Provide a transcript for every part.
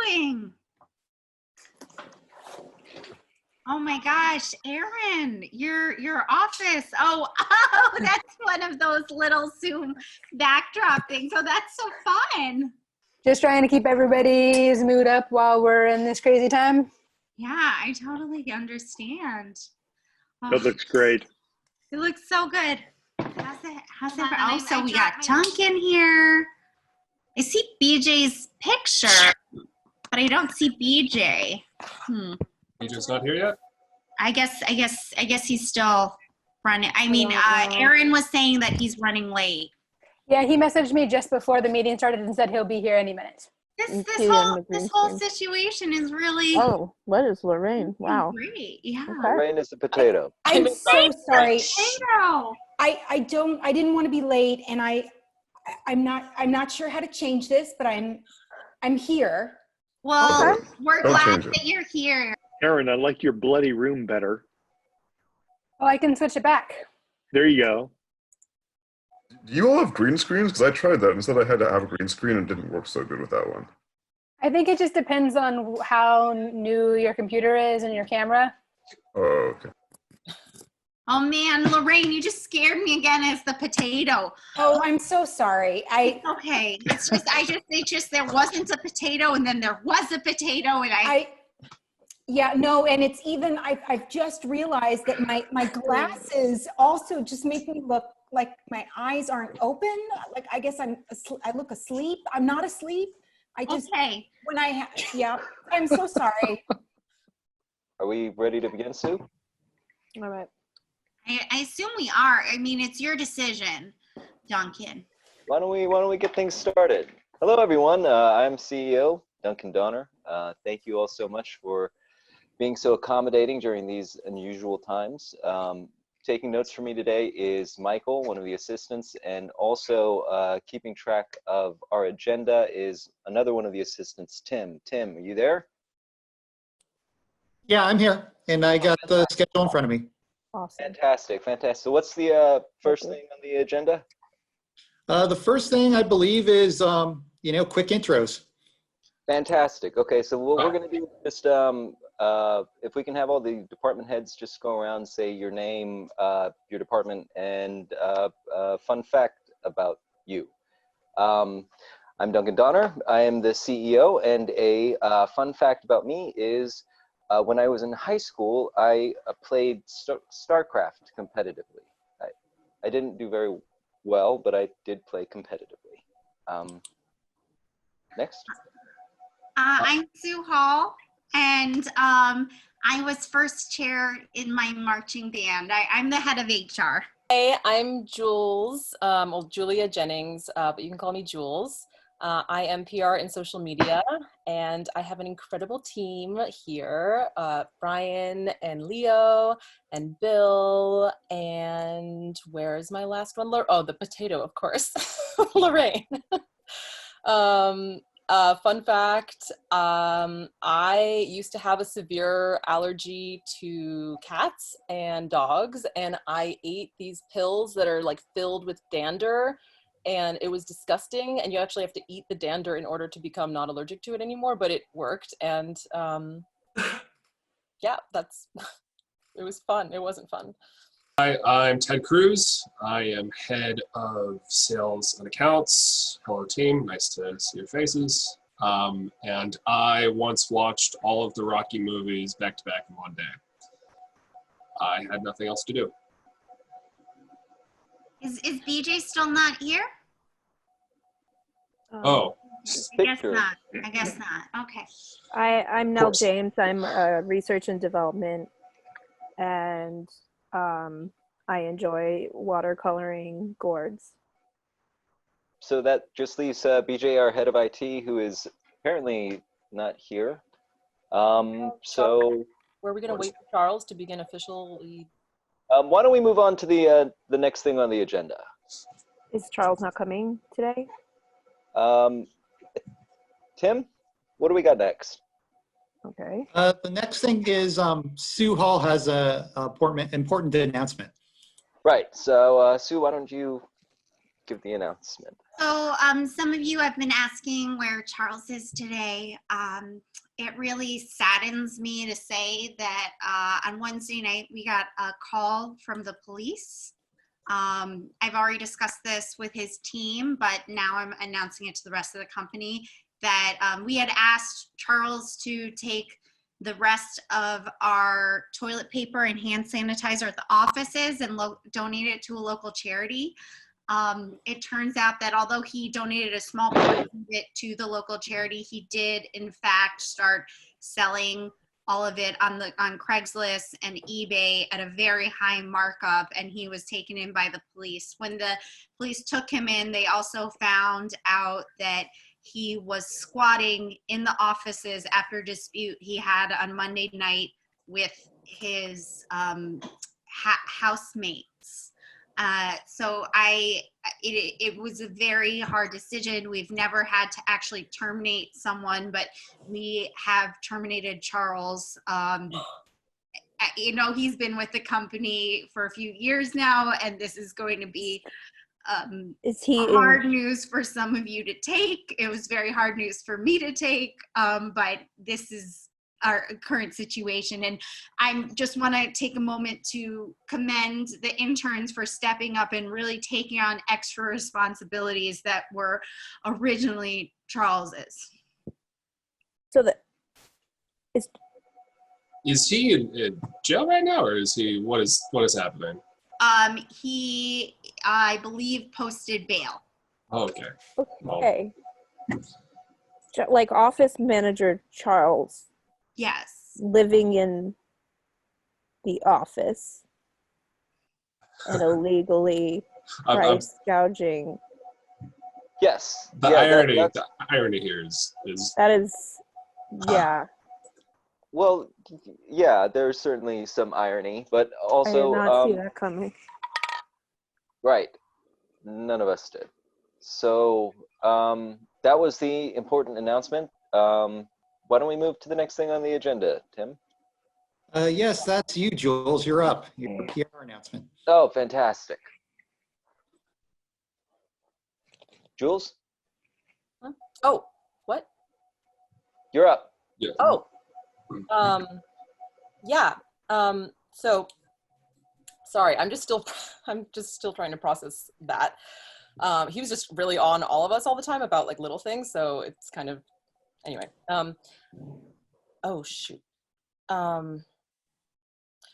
doing? Oh my gosh, Erin, your office. Oh, that's one of those little Zoom backdrop things. Oh, that's so fun. Just trying to keep everybody's mood up while we're in this crazy time. Yeah, I totally understand. Oh, That looks great. it looks so good. How's it? Oh, so we got Duncan here. I see BJ's picture, but I don't see BJ. BJ's not here yet? I guess he's still running. I mean, Erin was saying that he's running late. Yeah, he messaged me just before the meeting started and said he'll be here any minute. This whole situation is really what is Lorraine? Wow. great. Yeah. Okay. Lorraine is a potato. I'm so sorry. Potato. I didn't want to be late, and I'm not sure how to change this, but I'm here. Well, we're Don't glad change it. that you're here. Erin, I like your bloody room better. Oh, I can switch it back. There you go. Do you all have green screens? Because I tried that. Instead, I had to have a green screen and it didn't work so good with that one. I think it just depends on how new your computer is and your camera. Oh, okay. Oh man, Lorraine, you just scared me again as the potato. Oh, I'm so sorry. Okay, it's just there wasn't a potato, and then there was a potato, and yeah, no, and it's even, I've just realized that my glasses also just make me look like my eyes aren't open. Like, I guess I look asleep. I'm not asleep. Okay. Yeah, I'm so sorry. Are we ready to begin, Sue? All right. I assume we are. I mean, it's your decision, Duncan. Why don't we get things started? Hello, everyone. I'm CEO Duncan Donner. Thank you all so much for being so accommodating during these unusual times. Taking notes for me today is Michael, one of the assistants, and also keeping track of our agenda is another one of the assistants, Tim. Tim, are you there? Yeah, I'm here, and I got the schedule in front of me. Awesome. Fantastic, fantastic. So what's the first thing on the agenda? The first thing I believe is, quick intros. Fantastic. Okay, so what we're going to do is just, if we can have all the department heads just go around, say your name, your department, and a fun fact about you. I'm Duncan Donner. I am the CEO, and a fun fact about me is when I was in high school, I played StarCraft competitively. I didn't do very well, but I did play competitively. Next. I'm Sue Hall, and I was first chair in my marching band. I'm the head of HR. Hey, I'm Jules, Julia Jennings, but you can call me Jules. I am PR and social media, and I have an incredible team here. Brian and Leo and Bill, and where's my last one? The potato, of course, Lorraine. Fun fact, I used to have a severe allergy to cats and dogs, and I ate these pills that are like filled with dander, and it was disgusting, and you actually have to eat the dander in order to become not allergic to it anymore, but it worked, and yeah, it was fun. It wasn't fun. Hi, I'm Ted Cruz. I am head of sales and accounts. Hello, team. Nice to see your faces. And I once watched all of the Rocky movies back to back in one day. I had nothing else to do. Is BJ still not here? Oh. I guess not. Okay. I'm Nell James. I'm research and development, and I enjoy watercoloring gourds. So that just leaves BJ, our head of IT, who is apparently not here. So were we going to wait for Charles to begin officially? Why don't we move on to the next thing on the agenda? Is Charles not coming today? Tim, what do we got next? Okay. The next thing is Sue Hall has a important announcement. Right. So Sue, why don't you give the announcement? So some of you have been asking where Charles is today. It really saddens me to say that on Wednesday night we got a call from the police. I've already discussed this with his team, but now I'm announcing it to the rest of the company that we had asked Charles to take the rest of our toilet paper and hand sanitizer at the offices and donate it to a local charity. It turns out that although he donated a small portion of it to the local charity, he did in fact start selling all of it on Craigslist and eBay at a very high markup, and he was taken in by the police. When the police took him in, they also found out that he was squatting in the offices after a dispute he had on Monday night with his housemates. So it was a very hard decision. We've never had to actually terminate someone, but we have terminated Charles. He's been with the company for a few years now, and this is going to be hard news for some of you to take. It was very hard news for me to take, but this is our current situation. And I just want to take a moment to commend the interns for stepping up and really taking on extra responsibilities that were originally Charles's. So is he in jail right now, or is he? What is happening? He, I believe, posted bail. Oh, okay. Okay. Like office manager Charles. Yes. Living in the office and illegally price gouging. Yes. The irony here is that is, yeah. Well, yeah, there's certainly some irony, but also I did not see that coming. Right. None of us did. So that was the important announcement. Why don't we move to the next thing on the agenda, Tim? Yes, that's you, Jules. You're up. Your PR announcement. Oh, fantastic. Jules? Huh? Oh, what? You're up. Yeah. Oh, yeah. So, sorry, I'm just still trying to process that. He was just really on all of us all the time about like little things, so it's kind of, anyway. Oh shoot.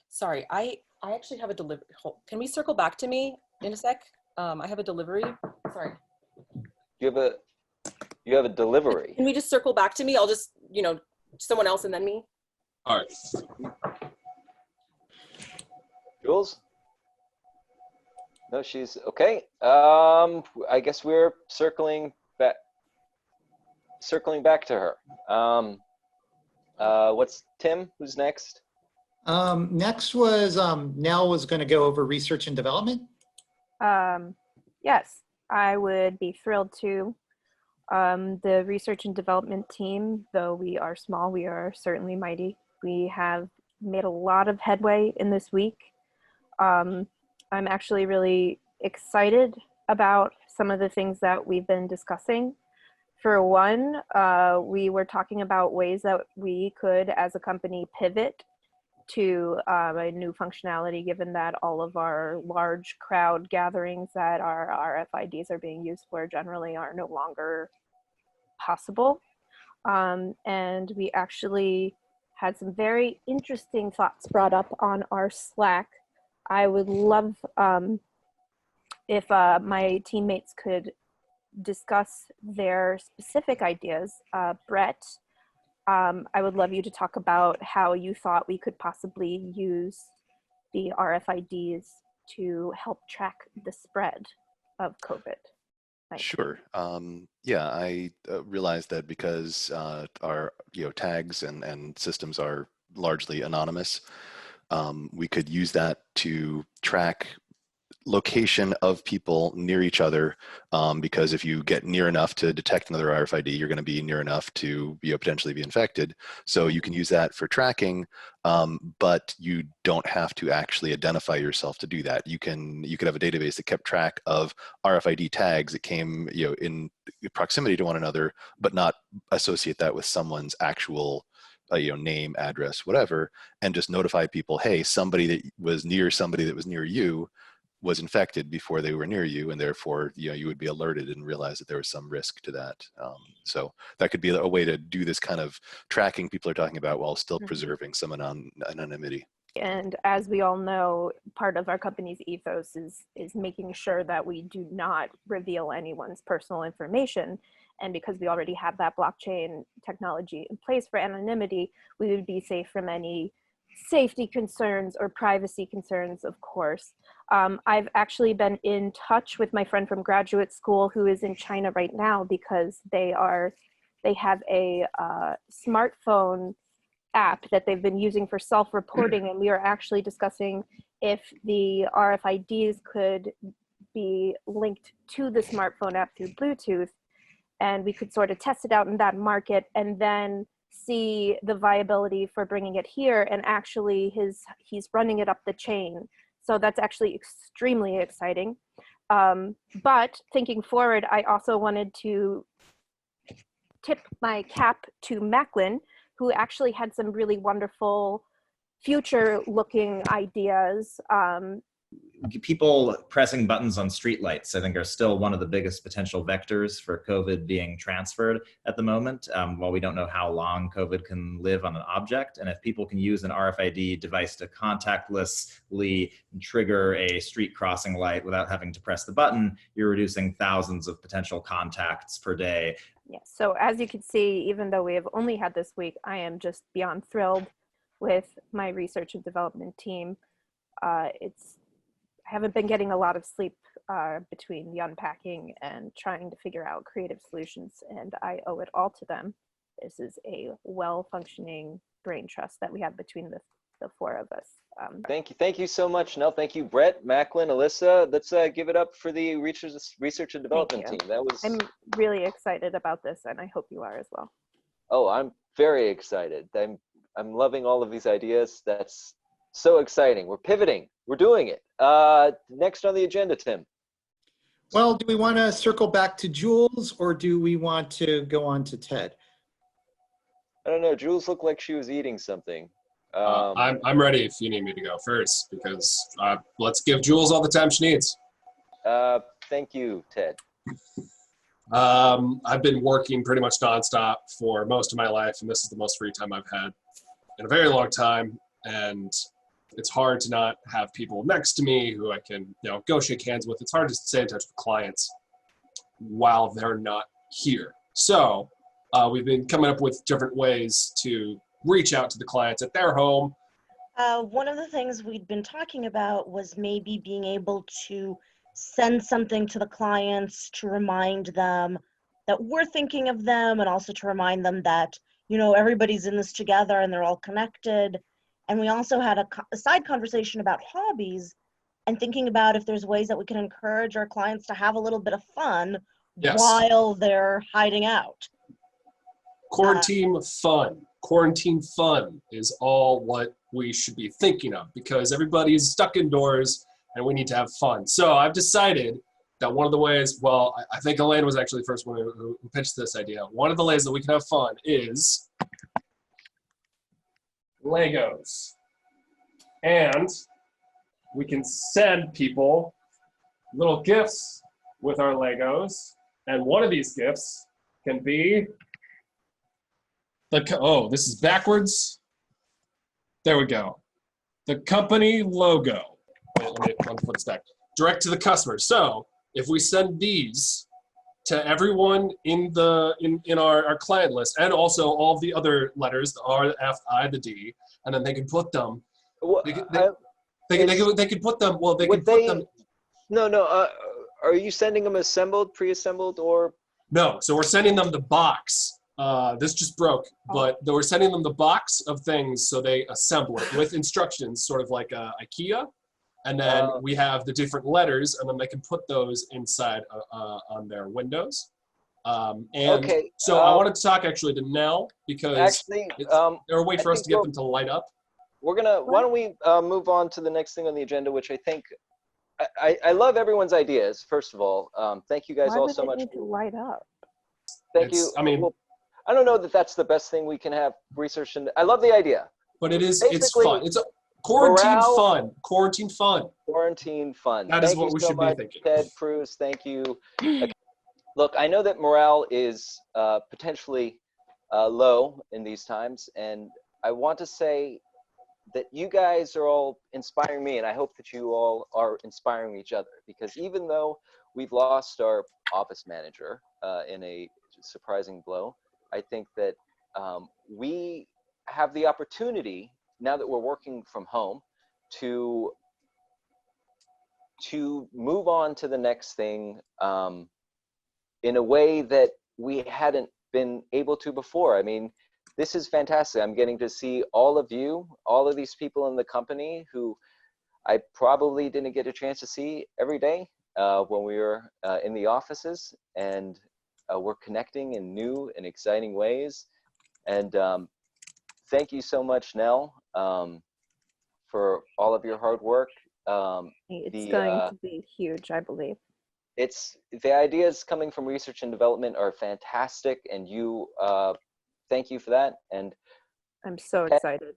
Sorry, I actually have a delivery. Can we circle back to me in a sec? I have a delivery. Sorry. You have a delivery. Can we just circle back to me? I'll just, someone else and then me. All right. Jules? No, she's okay. I guess we're circling back to her. What's Tim? Who's next? Next was Nell was going to go over research and development. Yes, I would be thrilled to. The research and development team, though we are small, we are certainly mighty. We have made a lot of headway in this week. I'm actually really excited about some of the things that we've been discussing. For one, we were talking about ways that we could, as a company, pivot to a new functionality, given that all of our large crowd gatherings that our RFIDs are being used for generally are no longer possible. And we actually had some very interesting thoughts brought up on our Slack. I would love if my teammates could discuss their specific ideas. Brett, I would love you to talk about how you thought we could possibly use the RFIDs to help track the spread of COVID. Sure. Yeah, I realized that because our tags and systems are largely anonymous, we could use that to track location of people near each other, because if you get near enough to detect another RFID, you're going to be near enough to potentially be infected. So you can use that for tracking, but you don't have to actually identify yourself to do that. You could have a database that kept track of RFID tags that came in proximity to one another, but not associate that with someone's actual name, address, whatever, and just notify people, hey, somebody that was near somebody that was near you was infected before they were near you, and therefore you would be alerted and realize that there was some risk to that. So that could be a way to do this kind of tracking people are talking about while still preserving some anonymity. And as we all know, part of our company's ethos is making sure that we do not reveal anyone's personal information. And because we already have that blockchain technology in place for anonymity, we would be safe from any safety concerns or privacy concerns, of course. I've actually been in touch with my friend from graduate school who is in China right now, because they have a smartphone app that they've been using for self-reporting, and we are actually discussing if the RFIDs could be linked to the smartphone app through Bluetooth, and we could sort of test it out in that market and then see the viability for bringing it here. And actually he's running it up the chain. So that's actually extremely exciting. But thinking forward, I also wanted to tip my cap to Macklin, who actually had some really wonderful future looking ideas. People pressing buttons on streetlights, I think, are still one of the biggest potential vectors for COVID being transferred at the moment, while we don't know how long COVID can live on an object. And if people can use an RFID device to contactlessly trigger a street crossing light without having to press the button, you're reducing thousands of potential contacts per day. Yes, so as you can see, even though we have only had this week, I am just beyond thrilled with my research and development team. I haven't been getting a lot of sleep between the unpacking and trying to figure out creative solutions, and I owe it all to them. This is a well-functioning brain trust that we have between the four of us. Thank you so much, Nell. Thank you, Brett, Macklin, Alyssa. Let's give it up for the research and development team. I'm really excited about this, and I hope you are as well. Oh, I'm very excited. I'm loving all of these ideas. That's so exciting. We're pivoting. We're doing it. Next on the agenda, Tim. Well, do we want to circle back to Jules, or do we want to go on to Ted? I don't know. Jules looked like she was eating something. I'm ready if you need me to go first, because let's give Jules all the time she needs. Thank you, Ted. I've been working pretty much nonstop for most of my life, and this is the most free time I've had in a very long time. And it's hard to not have people next to me who I can, go shake hands with. It's hard to stay in touch with clients while they're not here. So we've been coming up with different ways to reach out to the clients at their home. One of the things we'd been talking about was maybe being able to send something to the clients to remind them that we're thinking of them, and also to remind them that, everybody's in this together and they're all connected. And we also had a side conversation about hobbies and thinking about if there's ways that we can encourage our clients to have a little bit of fun while they're hiding out. Quarantine fun is all what we should be thinking of, because everybody's stuck indoors and we need to have fun. So I've decided that one of the ways, I think Elaine was actually the first one who pitched this idea. One of the ways that we can have fun is Legos. And we can send people little gifts with our Legos. And one of these gifts can be this is backwards. There we go. The company logo. Wait, let me put this back. Direct to the customer. So if we send these to everyone in our client list, and also all the other letters, the R, the F, I, the D, and then they can put them. They could put them. Well, they could put them. No. Are you sending them assembled, pre-assembled, or? No. So we're sending them the box. This just broke, but we're sending them the box of things so they assemble it with instructions, sort of like IKEA. And then we have the different letters, and then they can put those inside on their windows. Okay, so I wanted to talk actually to Nell, because actually, there are a way for us to get them to light up. Why don't we move on to the next thing on the agenda, which I think, I love everyone's ideas, first of all. Thank you guys all so much. Why would it need to light up? Thank you. I mean, well, I don't know that that's the best thing we can have research, and I love the idea. But it's Basically, fun. It's a quarantine morale, fun. Quarantine fun. Quarantine fun. That is what we should be thinking. Ted, Cruz, thank you. Okay. Look, I know that morale is potentially low in these times, and I want to say that you guys are all inspiring me, and I hope that you all are inspiring each other, because even though we've lost our office manager in a surprising blow, I think that we have the opportunity, now that we're working from home, to move on to the next thing in a way that we hadn't been able to before. I mean, this is fantastic. I'm getting to see all of you, all of these people in the company who I probably didn't get a chance to see every day when we were in the offices, and we're connecting in new and exciting ways. And thank you so much, Nell, for all of your hard work. It's going to be huge, I believe. The ideas coming from research and development are fantastic, and you thank you for that. And I'm so excited.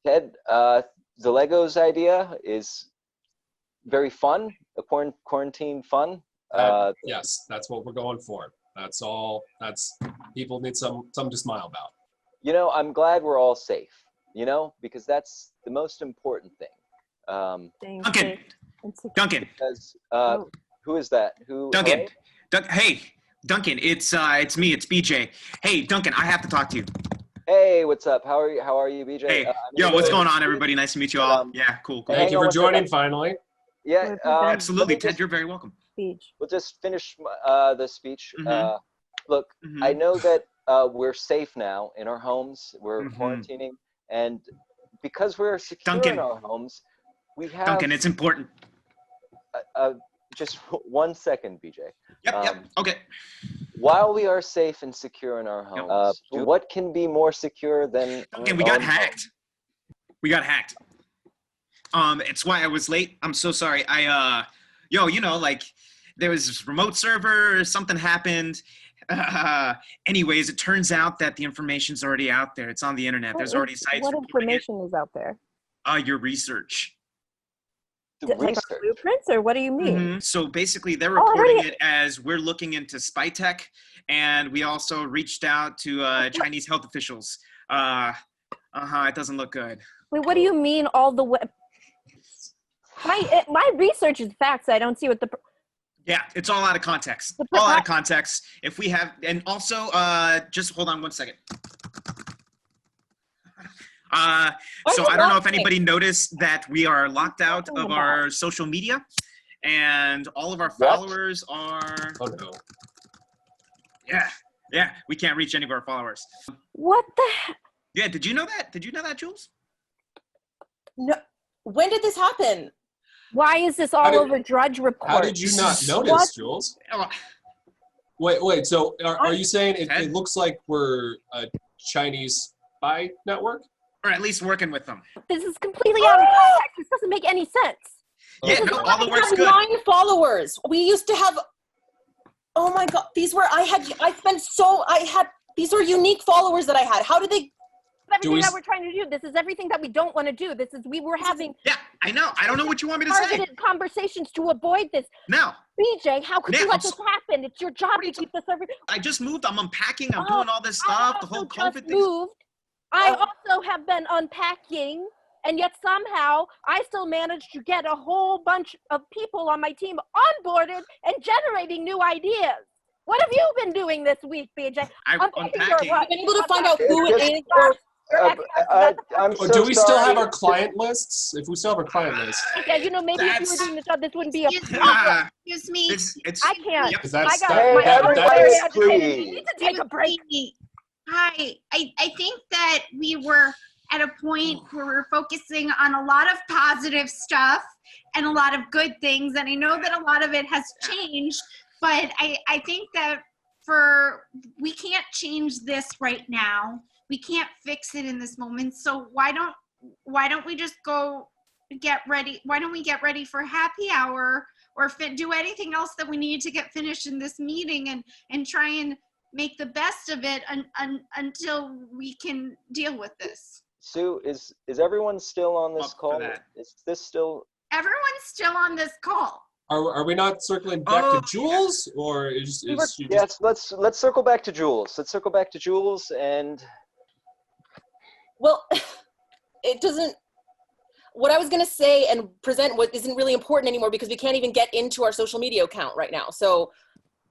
Ted, the Legos idea is very fun, a quarantine fun. Yes, that's what we're going for. That's all. People need something to smile about. You know, I'm glad we're all safe, you know, because that's the most important thing. Duncan. Because, who is that? Duncan. Hey, Duncan, it's me, it's BJ. Hey, Duncan, I have to talk to you. Hey, what's up? How are you, BJ? Hey, what's going on, everybody? Nice to meet you all. Yeah, cool. Thank you for joining finally. Yeah, absolutely, Ted. You're very welcome. We'll just finish the speech. Look, I know that we're safe now in our homes. We're quarantining, and because we're secure in our homes, we have. Duncan, it's important. Just 1 second, BJ. Yep. Okay. While we are safe and secure in our homes, what can be more secure than? Duncan, we got hacked. We got hacked. It's why I was late. I'm so sorry. There was this remote server, something happened. Anyways, it turns out that the information's already out there. It's on the internet. There's already sites. What information is out there? Your research. Like our blueprints, or what do you mean? So basically, they're reporting it as we're looking into spy tech, and we also reached out to Chinese health officials. It doesn't look good. Wait, what do you mean all the way? My research is facts. I don't see what the. Yeah, it's all out of context. All out of context. If we have, and also, just hold on 1 second. So I don't know if anybody noticed that we are locked out of our social media, and all of our followers are. Oh no. Yeah, we can't reach any of our followers. What the heck? Yeah, did you know that? Did you know that, Jules? No. When did this happen? Why is this all over Drudge Report? How did you not notice, Jules? Wait. So are you saying it looks like we're a Chinese spy network? Or at least working with them. This is completely out of context. This doesn't make any sense. Yeah, no, all the work's good. 9 followers. We used to have. Oh my God, these were these were unique followers that I had. How did they? Everything that we're trying to do. This is everything that we don't want to do. We were having. Yeah, I know. I don't know what you want me to say. Targeted conversations to avoid this. No. BJ, how could you let this happen? It's your job to keep the server. I just moved. I'm unpacking. I'm doing all this stuff. The whole COVID thing. Moved. I also have been unpacking, and yet somehow I still managed to get a whole bunch of people on my team onboarded and generating new ideas. What have you been doing this week, BJ? I'm unpacking. I've been able to find out who it is. I'm so do we still sorry. have our client lists? If we still have our client list. Yeah, maybe if you were doing this job, this wouldn't be a problem. Excuse me. I can't. Yep. I got Hey, everybody, please. need to take a break. Hi. I think that we were at a point where we're focusing on a lot of positive stuff and a lot of good things. And I know that a lot of it has changed, but I think that we can't change this right now. We can't fix it in this moment. So why don't we just go get ready? Why don't we get ready for happy hour or do anything else that we need to get finished in this meeting and try and make the best of it until we can deal with this. Sue, is everyone still on this call? Is this still? Everyone's still on this call. Are we not circling back to Jules, or is she Yes, let's circle back to Jules. Let's circle back to Jules and. Well, it doesn't. What I was gonna say and present what isn't really important anymore because we can't even get into our social media account right now. So,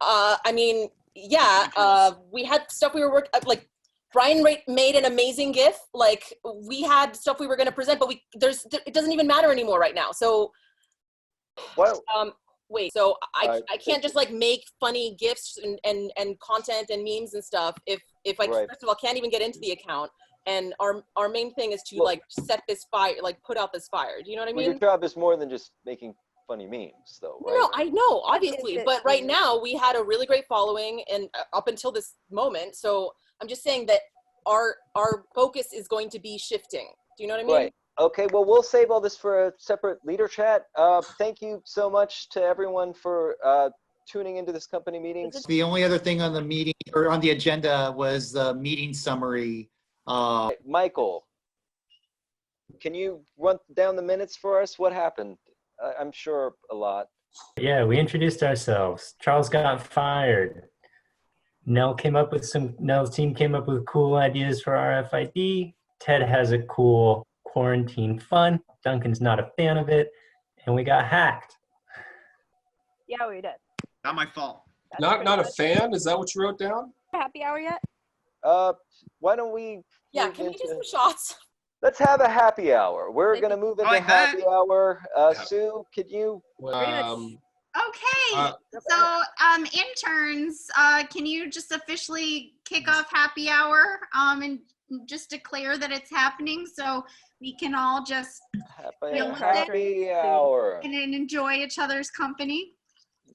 I mean, yeah, we had stuff we were working. Like, Brian made an amazing GIF. Like, we had stuff we were gonna present, but it doesn't even matter anymore right now. So. Well, wait, so I can't just like make funny GIFs and content and memes and stuff if I first of all can't even get into the account, and our main thing is to like set this fire, like put out this fire. Do you know what I mean? Well, your job is more than just making funny memes, though, right? No, I know, obviously, but right now we had a really great following, and up until this moment, so I'm just saying that our focus is going to be shifting. Do you know what I mean? Right. Okay, well, we'll save all this for a separate leader chat. Thank you so much to everyone for tuning into this company meeting. The only other thing on the meeting or on the agenda was the meeting summary. Michael, can you run down the minutes for us? What happened? I'm sure a lot. Yeah, we introduced ourselves. Charles got fired. Nell's team came up with cool ideas for RFID. Ted has a cool quarantine fun. Duncan's not a fan of it, and we got hacked. Yeah, we did. Not my fault. Not a fan? Is that what you wrote down? Happy hour yet? Why don't we? Yeah, can we do some shots? Let's have a happy hour. We're gonna move into happy hour. Sue, could you? Okay, so interns, can you just officially kick off happy hour and just declare that it's happening so we can all just deal with happy hour and enjoy each other's company?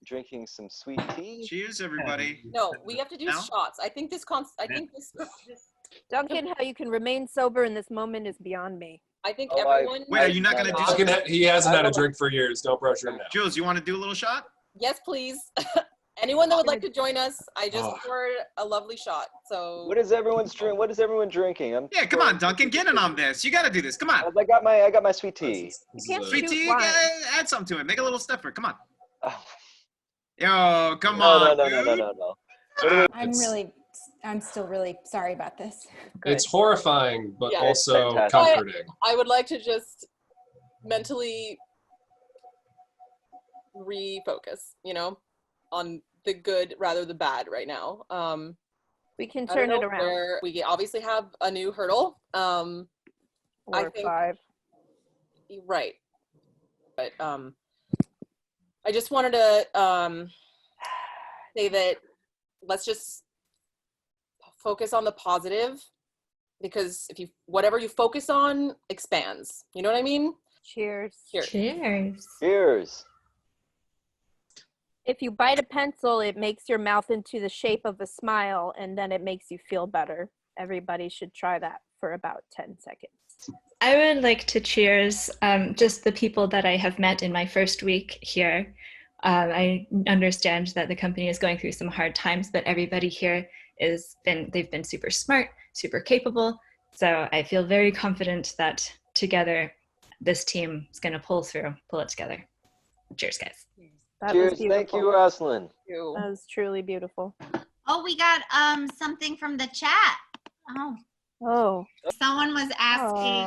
Drinking some sweet tea. Cheers, everybody. No, we have to do shots. I think this. Duncan, how you can remain sober in this moment is beyond me. I think everyone. Wait, are you not gonna do? He hasn't had a drink for years. Don't pressure him now. Jules, you want to do a little shot? Yes, please. Anyone that would like to join us, I just poured a lovely shot. So. What is everyone's drink? What is everyone drinking? Yeah, come on, Duncan, get in on this. You got to do this. Come on. I got my sweet tea. Sweet tea. Add something to it. Make a little stuffer. Come on. Yo, come on. No. I'm still really sorry about this. It's horrifying, but Yeah. also comforting. I would like to just mentally refocus, on the good rather the bad right now. We can turn it around. We obviously have a new hurdle. I think 5. Right. But I just wanted to say that let's just focus on the positive, because whatever you focus on expands. You know what I mean? Cheers. Cheers. If you bite a pencil, it makes your mouth into the shape of a smile, and then it makes you feel better. Everybody should try that for about 10 seconds. I would like to cheers just the people that I have met in my first week here. I understand that the company is going through some hard times, but everybody here they've been super smart, super capable. So I feel very confident that together this team is going to pull it together. Cheers, guys. Cheers. Thank you, Rosalind. That was truly beautiful. Oh, we got something from the chat. Oh. Someone was asking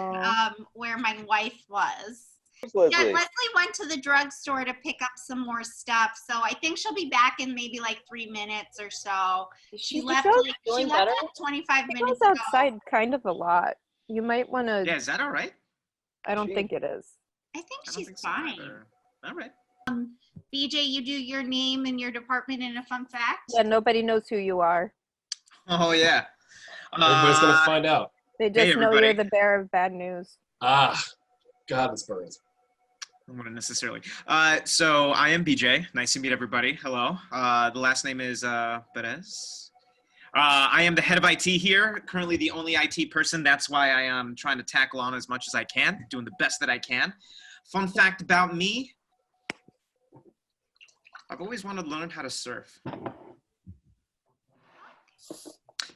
where my wife was. Leslie. Yeah, Leslie went to the drugstore to pick up some more stuff, so I think she'll be back in maybe like 3 minutes or so. She left like 25 minutes goes ago. outside kind of a lot. You might want to. Yeah, is that all right? I don't think it is. I think she's fine. All right. BJ, you do your name and your department and a fun fact. Yeah, nobody knows who you are. Oh yeah. Everybody's gonna find out. They just know everybody. you're the bearer of bad news. Ah, God, this burns. I wouldn't necessarily. So I am BJ. Nice to meet everybody. Hello. The last name is Perez. I am the head of IT here, currently the only IT person. That's why I am trying to tackle on as much as I can, doing the best that I can. Fun fact about me, I've always wanted to learn how to surf.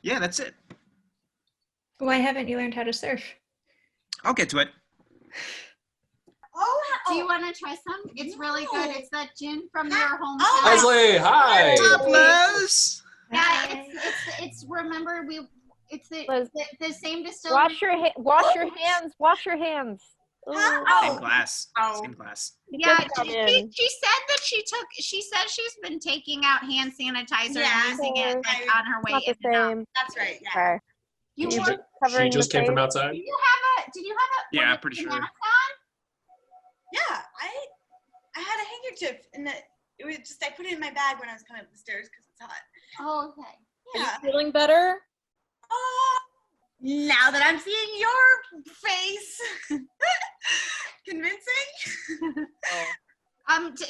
Yeah, that's it. Why haven't you learned how to surf? I'll get to it. Do you want to try some? It's really good. It's that gin from your hometown. Oh, Leslie, hi. What's up, Les? Yeah, it's remember it's the same distillery. Wash your hands. Wash your hands. Same glass. Same glass. Yeah, she said that she said she's been taking out hand sanitizer and using it like, on her way Not the in and out. same. That's right. Yeah. Okay. You She want- she just came from outside. Did you have a Yeah, I'm pretty sure. mask on? Yeah, I had a handkerchief and it was just I put it in my bag when I was coming up the stairs because it's hot. Oh, okay. Yeah. Are you feeling better? Now that I'm seeing your face, convincing.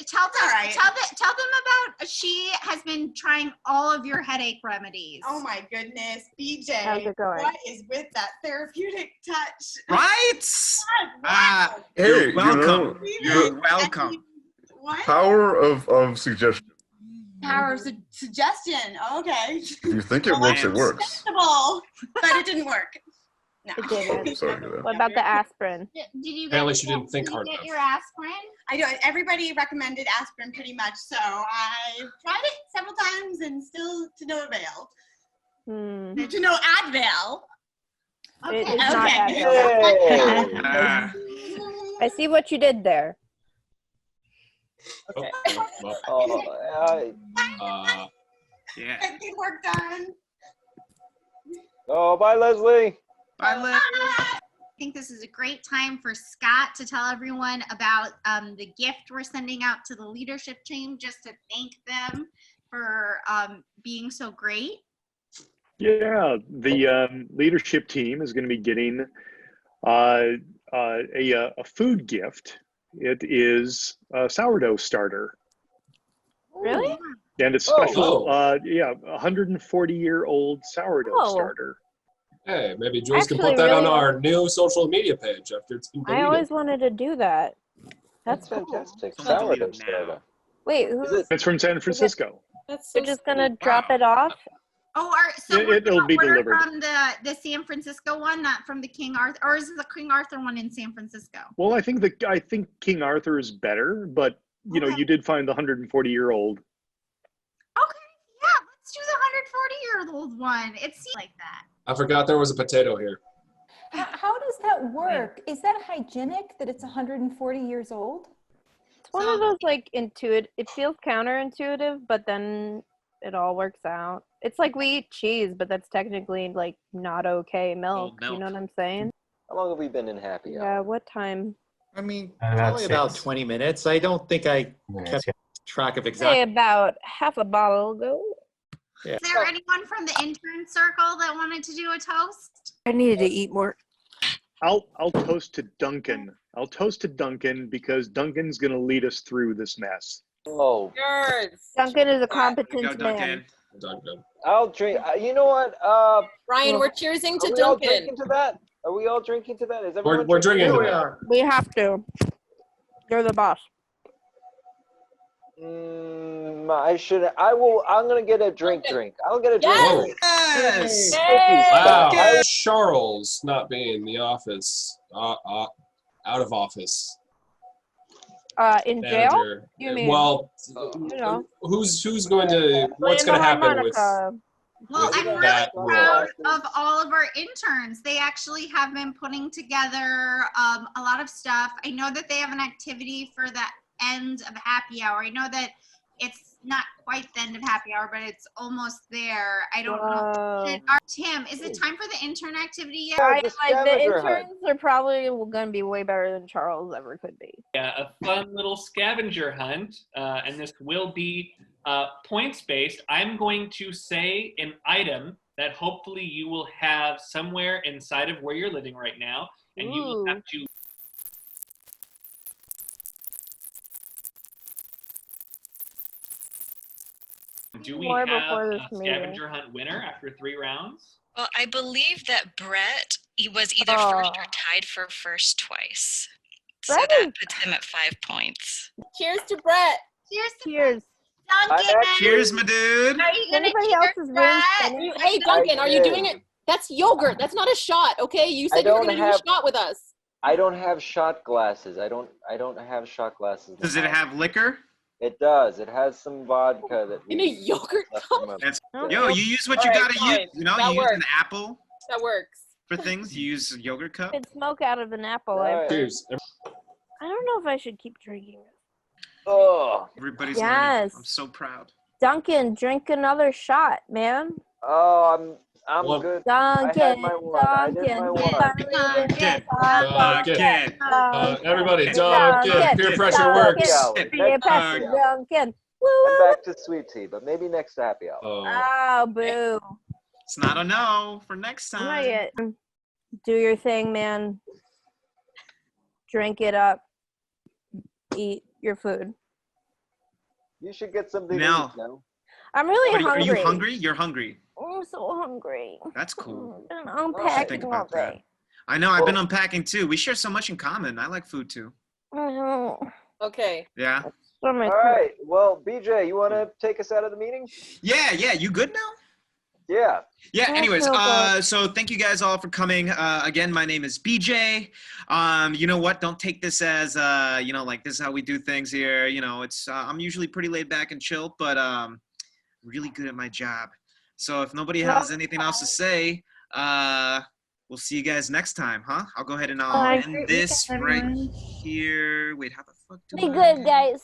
Tell them about. She has been trying all of your headache remedies. Oh my goodness, BJ! How's it going? What is with that therapeutic touch? Right? Wow. Hey, You're you welcome. know, You're welcome. What? power of suggestion. Power of suggestion. Okay. If you think it works, it works. Acceptable, but it didn't work. No. It didn't. Oh, sorry to hear that. What about the aspirin? Did you Apparently get, she didn't think did hard you get enough. your aspirin? I do. Everybody recommended aspirin pretty much, so I tried it several times and still to no avail. To no Advil. It's Okay. not Okay. Advil. I see what you did there. Okay. Yeah. Get the work done. Oh, bye, Leslie. Bye, Les. I think this is a great time for Scott to tell everyone about the gift we're sending out to the leadership team, just to thank them for being so great. Yeah, the leadership team is going to be getting a food gift. It is a sourdough starter. Really? And it's special, 140-year-old sourdough starter. Hey, maybe Jules can Actually, put that on really- our new social media page after it's been I deleted. always wanted to do that. That's cool. Fantastic. Sourdough starter. Wait, It's from San Francisco. That's you're just gonna drop it off? Oh, so Yeah, we're it'll gonna be order delivered. from the San Francisco one, not from the King Arthur, or is it the King Arthur one in San Francisco? Well, I think King Arthur is better, but you know, you did find the 140-year-old. Okay, yeah, let's do the 140-year-old one. It seems like that. I forgot there was a potato here. How does that work? Is that hygienic that it's 140 years old? It's one of those like intuitive, it feels counterintuitive, but then it all works out. It's like we eat cheese, but that's technically like not okay milk. You know what I'm saying? How long have we been in happy hour? Yeah, what time? I mean, About probably about 6. 20 minutes. I don't think I kept track of Say exactly. about half a bottle ago. Is there anyone from the intern circle that wanted to do a toast? I needed to eat more. I'll toast to Duncan. I'll toast to Duncan because Duncan's going to lead us through this mess. Oh, Duncan is a competent Go, man. Duncan. Duncan. I'll drink. You know what? Ryan, we're cheersing to are we all Duncan. drinking to that? Are we all drinking to that? Is everyone We're drinking to Here we that. are. We have to. You're the boss. I should. I will. I'm gonna get a drink. I'll get a drink. Yes. Wow. Duncan. Charles not being in the office, out of office. In jail? Manager. You mean? Well, you know. who's going to? What's going to happen with? Well, with I'm really that proud role? of all of our interns. They actually have been putting together a lot of stuff. I know that they have an activity for the end of happy hour. I know that it's not quite the end of happy hour, but it's almost there. I don't know. Tim, is it time for the intern activity yet? Right, like the interns are probably going to be way better than Charles ever could be. Yeah, a fun little scavenger hunt, and this will be points-based. I'm going to say an item that hopefully you will have somewhere inside of where you're living right now, and you will have to do we More have before a this meeting. scavenger hunt winner after 3 rounds? Well, I believe that Brett was either first or tied for first twice. So Brett that puts him at 5 points. Cheers to Brett. Cheers to Cheers. Duncan. Cheers, my dude. Are you gonna Anybody cheers, else's Brett? ring? Hey, Duncan, are you did. doing it? That's yogurt. That's not a shot, okay? You said you were don't going to do a have- shot with us. I don't have shot glasses. I don't have shot glasses. in the Does it house. have liquor? It does. It has some vodka that In a yogurt cup? That's, yo, you use what you All right, gotta fine. use. You know, That you use an works. apple That works. for things. You use a yogurt cup. Could smoke out of an apple. Right. Cheers. I don't know if I should keep drinking. Oh, Everybody's Yes. learning. I'm so proud. Duncan, drink another shot, man. oh, I'm Well, good. I had Duncan, my one. I did my Duncan, one. Duncan, Duncan. Everybody, Duncan, Duncan. Peer pressure works. Happy hour. Peer Next pressure, happy hour. Duncan. I'm back to sweet tea, but maybe next happy hour. Oh, boo. It's not a no for next I'm time. not yet. Do your thing, man. Drink it up. Eat your food. You should get something Now. to eat now. I'm really Are hungry. you hungry? You're hungry. I'm so hungry. That's cool. I'm I should unpacking think all about that. day. I know. I've been unpacking too. We share so much in common. I like food too. Okay. Yeah. All right. Well, BJ, you want to take us out of the meeting? Yeah. You good now? Yeah. Yeah, That's anyways, so good. so thank you guys all for coming. Again, my name is BJ. You know what? Don't take this as, like this is how we do things here. You know, it's I'm usually pretty laid back and chill, but really good at my job. So if nobody has anything else to say, we'll see you guys next time, huh? I'll go ahead and I'll Bye. end this right here. Wait, how the fuck do Be I? good, guys.